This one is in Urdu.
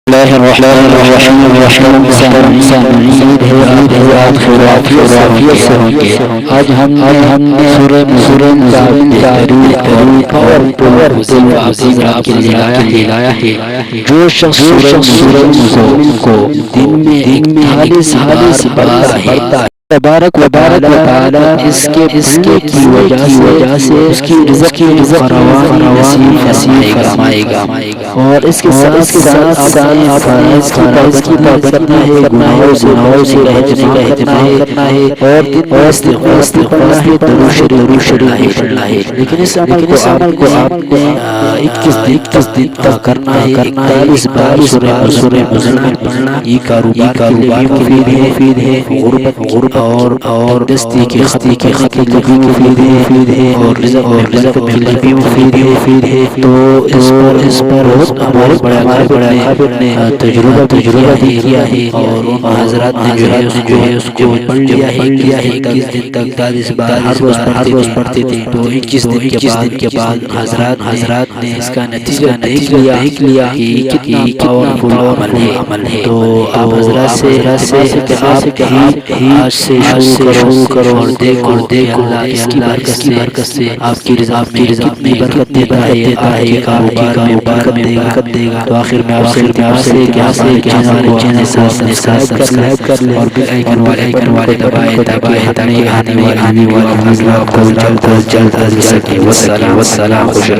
الله الرحمن الرحیم آج ہم نے سورہ لایا ہے جو شخص سورہ مزمل کو دن میں 41 بار پڑھتا ہے تبارک و تعالی اس کے کی وجہ سے اس کی رزق فراوانی نصیب فرمائے گا اور اس کے ساتھ فرائض کی پابندی ہے، گناہوں سے اہتمام کرنا ہے اور دن میں استغفار ہے، درود شریف پڑھنا ہے۔ لیکن اس عمل کو آپ نے 21 دن تک کرنا ہے، 41 بار سورہ مزمل پڑھنا۔ یہ کاروبار کے لیے مفید ہے، غربت اور دستی کی خطی کے لیے مفید ہے اور رزق کے لیے بھی مفید ہے۔ تو اس پر ہمارے بڑے نے تجربہ کیا ہے اور ان حضرات نے جو ہے اس کو پڑھ لیا ہے 21 دن تک 41 بار ہر روز پڑھتے تھے۔ تو 21 دن کے بعد حضرات نے اس کا نتیجہ دیکھ لیا کہ کتنا پاورفل عمل ہے۔ تو آپ حضرات سے آپ آج سے شروع کرو اور دیکھو اللہ اس کی برکت سے آپ کی رضا میں کتنی برکت دیتا ہے، آپ کے کاروبار میں برکت دے گا۔ تو آخر میں آپ سے کہ ہمارے چینل کو سبسکرائب کر لیں اور بیل آئیکن والے دبائیں تاکہ آنے والی ویڈیو آپ کو جلد مل سکے۔ والسلام خوش